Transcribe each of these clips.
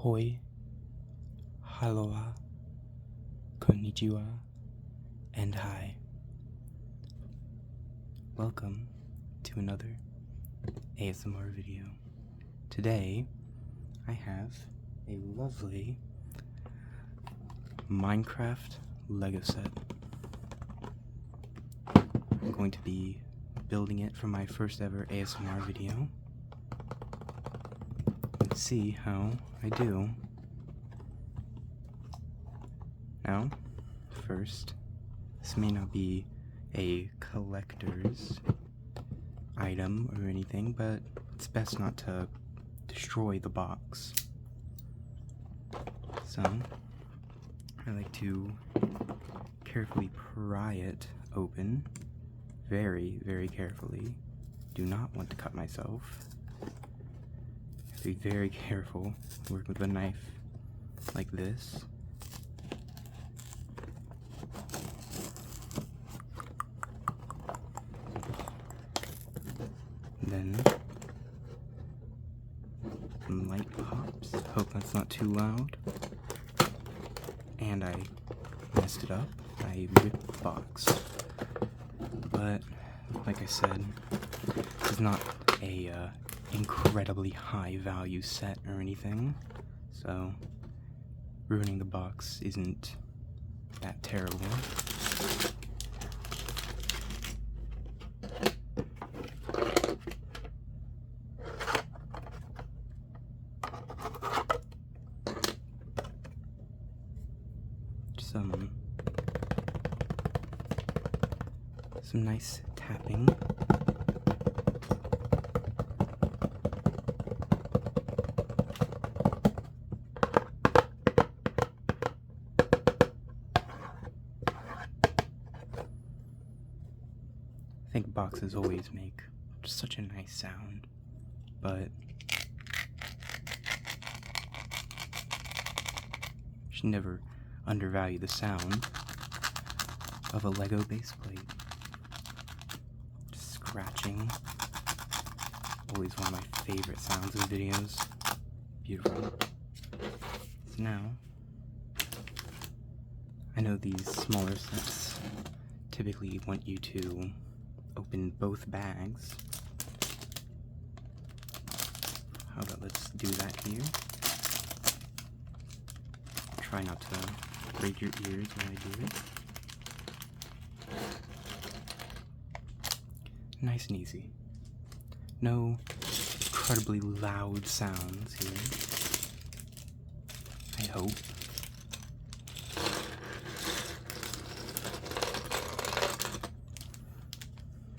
Hoi, Haloa, Konnichiwa, and hi. Welcome to another ASMR video. Today, I have a lovely Minecraft Lego set. I'm going to be building it for my first ever ASMR video. Let's see how I do. Now, first, this may not be a collector's item or anything, but it's best not to destroy the box. So, I like to carefully pry it open, very, very carefully. Do not want to cut myself. Have to be very careful. Work with a knife like this. Then some light pops. Hope that's not too loud. And I messed it up. I ripped the box. But like I said, it's not a incredibly high value set or anything. So ruining the box isn't that terrible. Some nice tapping. I think boxes always make just such a nice sound, but should never undervalue the sound of a Lego base plate. Just scratching, always one of my favorite sounds in videos. Beautiful. So now, I know these smaller sets typically want you to open both bags. How about let's do that here. Try not to break your ears when I do it. Nice and easy. No incredibly loud sounds here, I hope.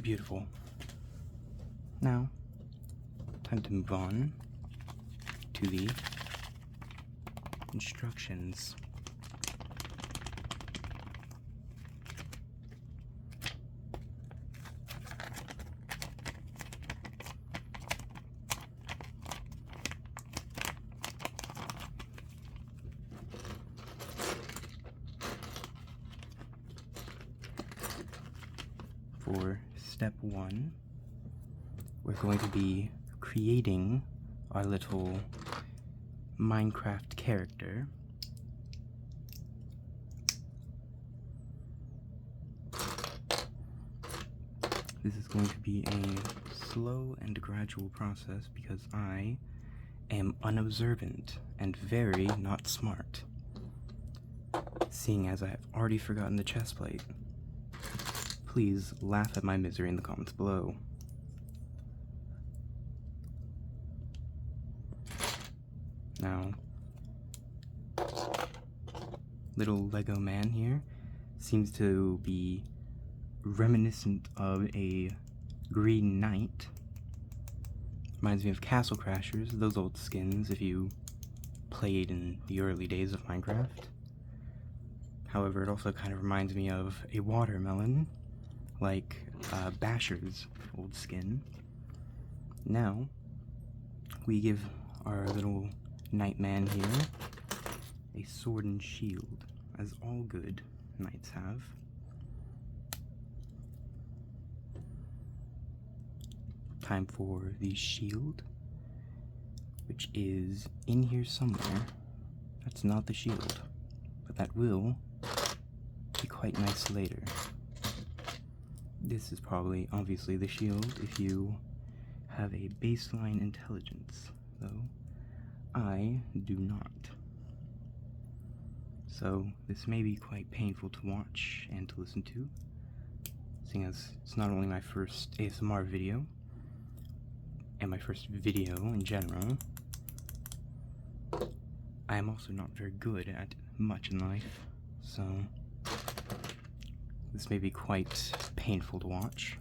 Beautiful. Now, time to move on to the instructions. For step 1, we're going to be creating our little Minecraft character. This is going to be a slow and gradual process because I am unobservant and very not smart, seeing as I have already forgotten the chest plate. Please laugh at my misery in the comments below. Now, little Lego man here seems to be reminiscent of a Green Knight. Reminds me of Castle Crashers, those old skins if you played in the early days of Minecraft. However, it also kind of reminds me of a watermelon, like Basher's old skin. Now, we give our little Nightman here a sword and shield, as all good knights have. Time for the shield. which is in here somewhere. That's not the shield, but that will be quite nice later. This is probably, obviously, the shield if you have a baseline intelligence, though I do not. So this may be quite painful to watch and to listen to, seeing as it's not only my first ASMR video, and my first video in general, I am also not very good at much in life, so this may be quite painful to watch.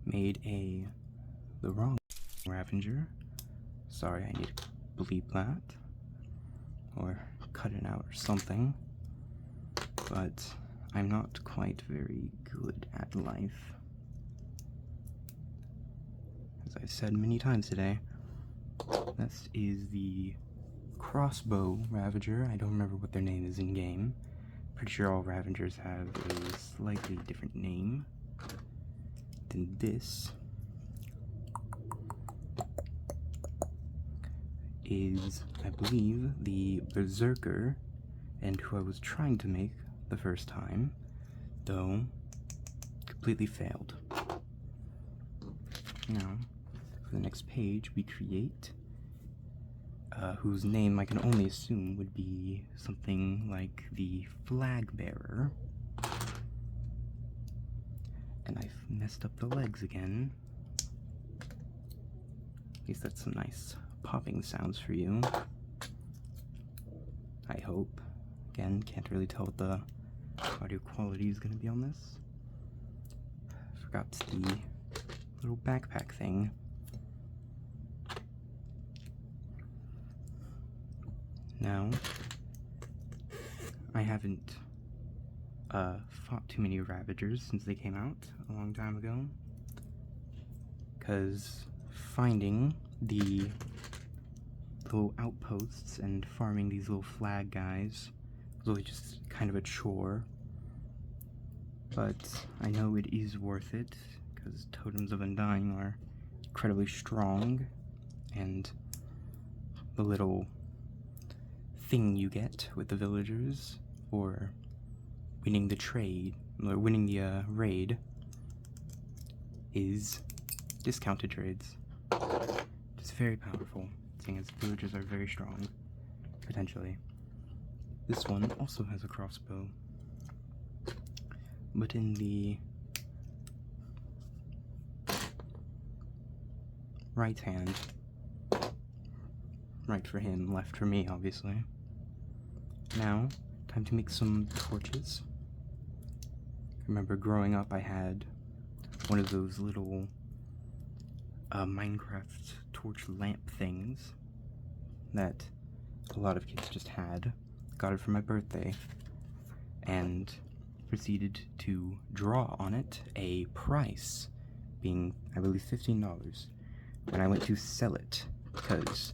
Made the wrong Ravager. Sorry, I need to bleep that or cut it out or something. But I'm not quite very good at life. As I've said many times today, this is the crossbow Ravager. I don't remember what their name is in game. Pretty sure all Ravagers have a slightly different name. Then this is, I believe, the Berserker, and who I was trying to make the first time, though completely failed. Now, for the next page, we create whose name I can only assume would be something like the Flag Bearer. And I've messed up the legs again. At least that's some nice popping sounds for you, I hope. Again, can't really tell what the audio quality is going to be on this. Forgot the little backpack thing. Now, I haven't fought too many Ravagers since they came out a long time ago, because finding the little outposts and farming these little flag guys was really just kind of a chore. But I know it is worth it, because Totems of Undying are incredibly strong, and the little thing you get with the villagers, or winning the trade, or winning the raid, is discounted trades. It's very powerful, seeing as villagers are very strong, potentially. This one also has a crossbow, but in the right hand. Right for him, left for me, obviously. Now, time to make some torches. Remember growing up I had one of those little Minecraft torch lamp things that a lot of kids just had. Got it for my birthday and proceeded to draw on it a price, being I believe $15, when I went to sell it because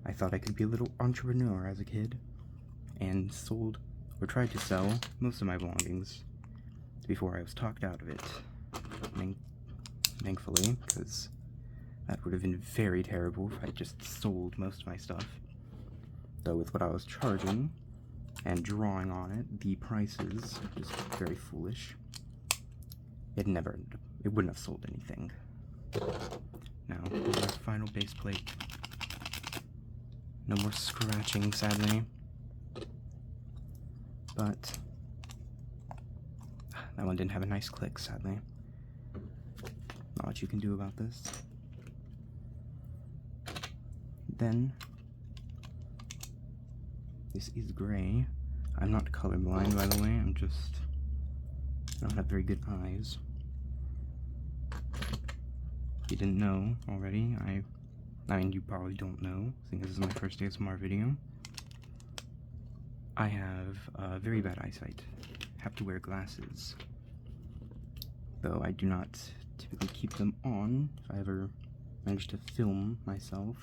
I thought I could be a little entrepreneur as a kid, and sold or tried to sell most of my belongings before I was talked out of it. Thankfully, because that would have been very terrible if I just sold most of my stuff. Though with what I was charging and drawing on it, the prices just very foolish. It wouldn't have sold anything. Now, our final base plate. No more scratching, sadly. But that one didn't have a nice click, sadly. Not much you can do about this. Then, this is gray. I'm not colorblind, by the way. I don't have very good eyes. If you didn't know already, I mean, you probably don't know, since this is my first ASMR video. I have very bad eyesight. Have to wear glasses. Though I do not typically keep them on if I ever manage to film myself,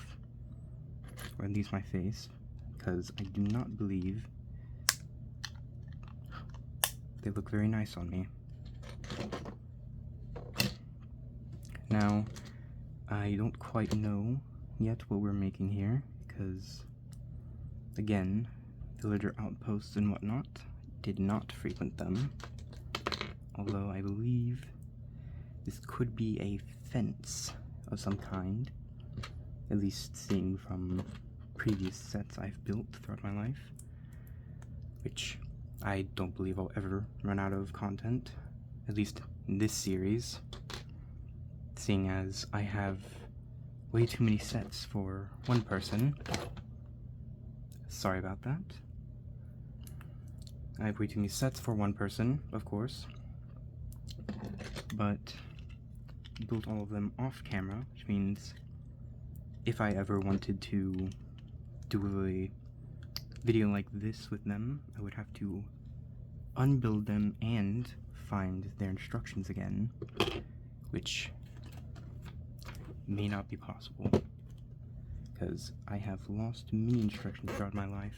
or at least my face, because I do not believe they look very nice on me. Now, I don't quite know yet what we're making here, because, again, villager outposts and whatnot, did not frequent them, although I believe this could be a fence of some kind, at least seeing from previous sets I've built throughout my life, which I don't believe I'll ever run out of content, at least in this series, seeing as I have way too many sets for one person. Sorry about that. I have way too many sets for one person, of course, but built all of them off camera, which means if I ever wanted to do a video like this with them, I would have to unbuild them and find their instructions again, which may not be possible, because I have lost many instructions throughout my life.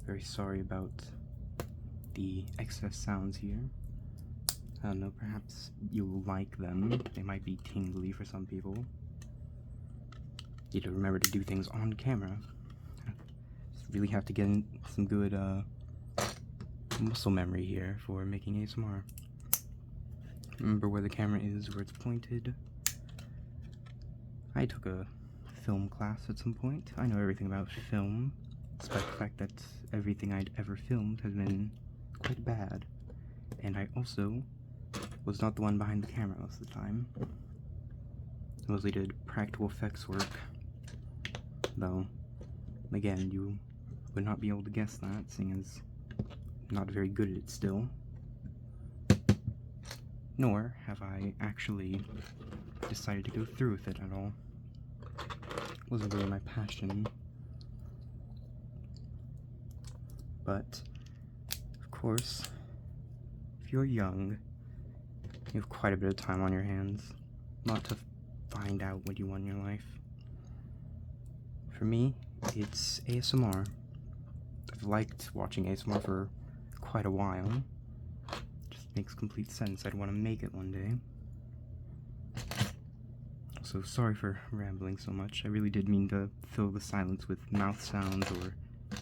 Very sorry about the excess sounds here. I don't know, perhaps you'll like them. They might be tingly for some people. You need to remember to do things on camera. Just really have to get in some good muscle memory here for making ASMR. Remember where the camera is, where it's pointed. I took a film class at some point. I know everything about film, despite the fact that everything I'd ever filmed has been quite bad. And I also was not the one behind the camera most of the time. I mostly did practical effects work, though, again, you would not be able to guess that, seeing as I'm not very good at it still. Nor have I actually decided to go through with it at all. It wasn't really my passion. But, of course, if you're young, you have quite a bit of time on your hands. A lot to find out what you want in your life. For me, it's ASMR. I've liked watching ASMR for quite a while. Just makes complete sense. I'd want to make it one day. So sorry for rambling so much. I really did mean to fill the silence with mouth sounds or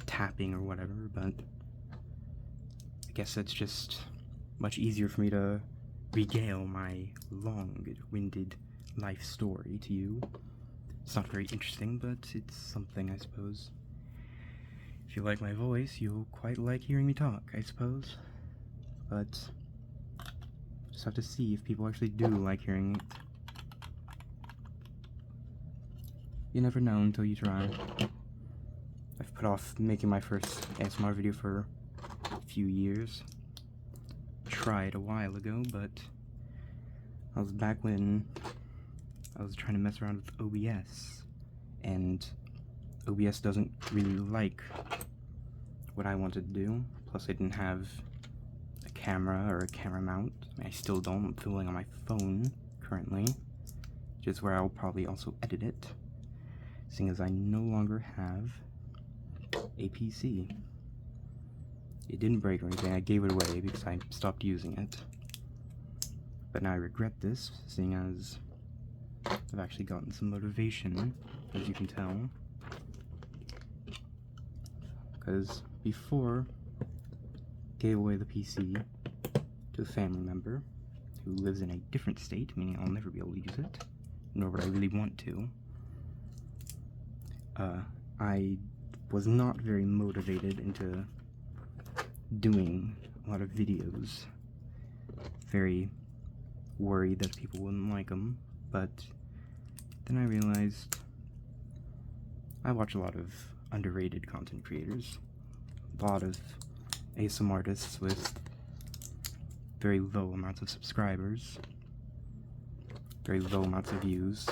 tapping or whatever, but I guess that's just much easier for me to regale my long-winded life story to you. It's not very interesting, but it's something, I suppose. If you like my voice, you'll quite like hearing me talk, I suppose. But just have to see if people actually do like hearing it. You never know until you try. I've put off making my first ASMR video for a few years. Tried a while ago, but I was back when I was trying to mess around with OBS, and OBS doesn't really like what I wanted to do. Plus I didn't have a camera or a camera mount. I mean, I still don't. I'm filming on my phone currently, which is where I'll probably also edit it, seeing as I no longer have a PC. It didn't break or anything. I gave it away because I stopped using it. But now I regret this, seeing as I've actually gotten some motivation, as you can tell. Because before, I gave away the PC to a family member who lives in a different state, meaning I'll never be able to use it, nor would I really want to. I was not very motivated into doing a lot of videos. Very worried that people wouldn't like them, but then I realized I watch a lot of underrated content creators, a lot of ASMR artists with very low amounts of subscribers, very low amounts of views,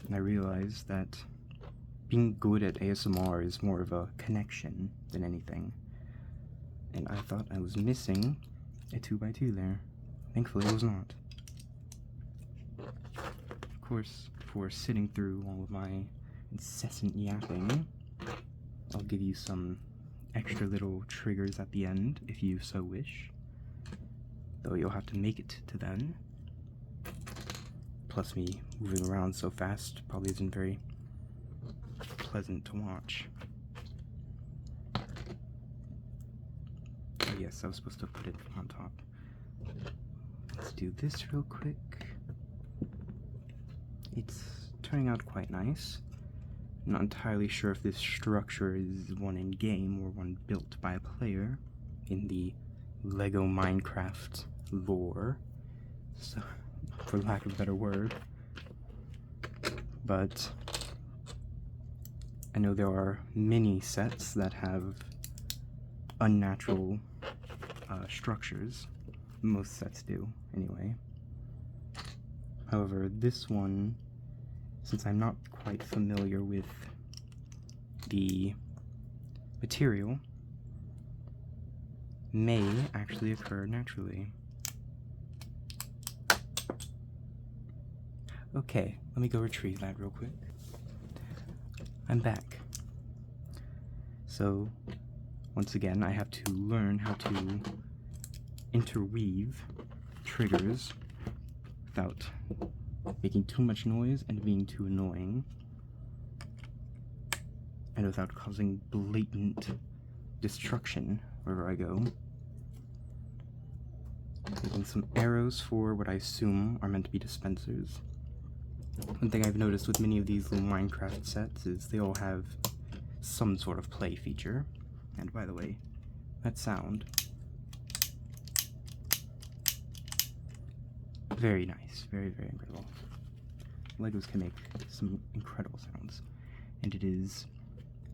and I realized that being good at ASMR is more of a connection than anything, and I thought I was missing a 2x2 there. Thankfully it was not. Of course, before sitting through all of my incessant yapping, I'll give you some extra little triggers at the end, if you so wish. Though you'll have to make it to then. Plus me moving around so fast probably isn't very pleasant to watch. Oh yes, I was supposed to put it on top. Let's do this real quick. It's turning out quite nice. I'm not entirely sure if this structure is one in game or one built by a player in the Lego Minecraft lore, so, for lack of a better word. But I know there are many sets that have unnatural structures. Most sets do, anyway. However, this one, since I'm not quite familiar with the material, may actually occur naturally. Okay, let me go retrieve that real quick. I'm back. So, once again, I have to learn how to interweave triggers without making too much noise and being too annoying, and without causing blatant destruction wherever I go. Making some arrows for what I assume are meant to be dispensers. One thing I've noticed with many of these little Minecraft sets is they all have some sort of play feature. And by the way, that sound, very nice, very, very incredible. Legos can make some incredible sounds, and it is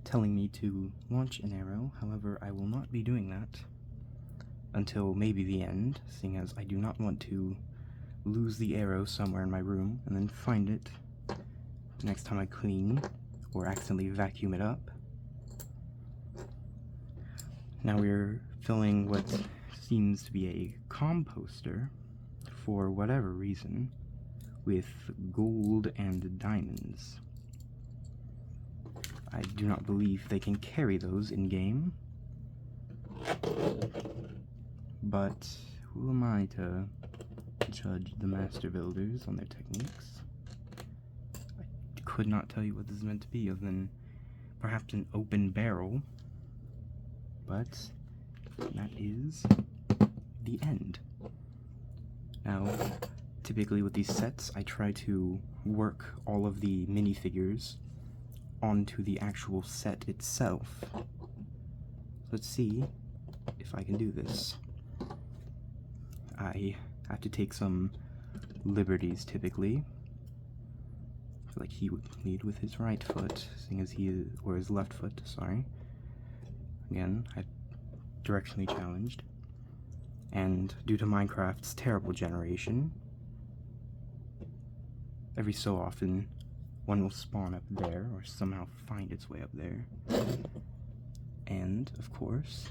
telling me to launch an arrow. However, I will not be doing that until maybe the end, seeing as I do not want to lose the arrow somewhere in my room and then find it next time I clean or accidentally vacuum it up. Now we're filling what seems to be a composter, for whatever reason, with gold and diamonds. I do not believe they can carry those in-game, but who am I to judge the master builders on their techniques? I could not tell you what this is meant to be, other than perhaps an open barrel, but that is the end. Now, typically with these sets, I try to work all of the minifigures onto the actual set itself. Let's see if I can do this. I have to take some liberties, typically. I feel like he would lead with his right foot, seeing as he is, or his left foot, sorry. Again, I'm directionally challenged. And due to Minecraft's terrible generation, every so often, one will spawn up there, or somehow find its way up there. And, of course,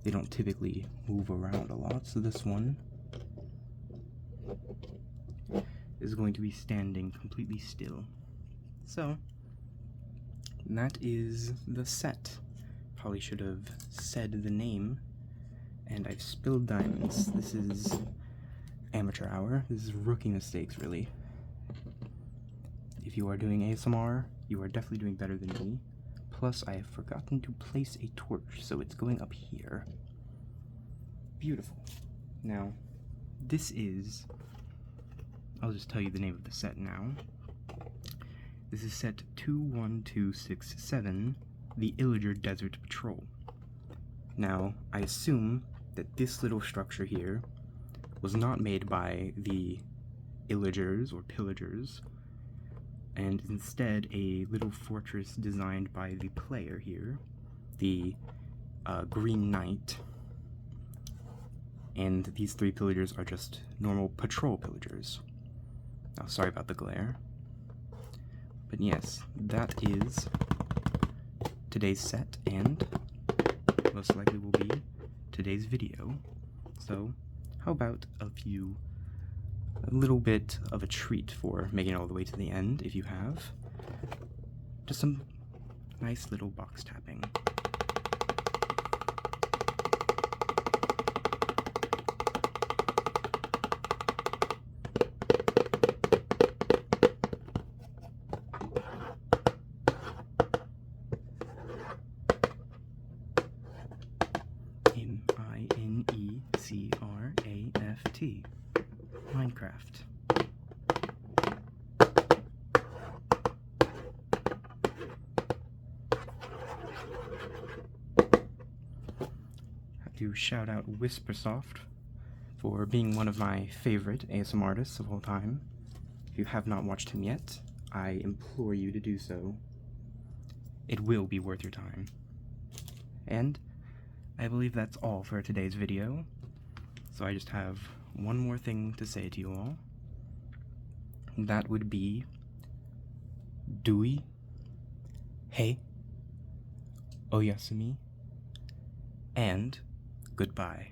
they don't typically move around a lot, so this one is going to be standing completely still. So, that is the set. Probably should have said the name, and I've spilled diamonds. This is amateur hour. This is rookie mistakes, really. If you are doing ASMR, you are definitely doing better than me. Plus, I have forgotten to place a torch, so it's going up here. Beautiful. Now, this is... I'll just tell you the name of the set now. This is set 21267, the Illager Desert Patrol. Now, I assume that this little structure here was not made by the Illagers or Pillagers, and instead a little fortress designed by the player here, the Green Knight. And these three pillagers are just normal patrol pillagers. Now, sorry about the glare. But yes, that is today's set, and most likely will be today's video. So, how about a little bit of a treat for making it all the way to the end, if you have. Just some nice little box tapping. Minecraft. Minecraft. Have to shout out Whispersoft for being one of my favorite ASMR artists of all time. If you have not watched him yet, I implore you to do so. It will be worth your time. And I believe that's all for today's video. So I just have one more thing to say to you all. That would be Dewey, hey, Oyasumi, and goodbye.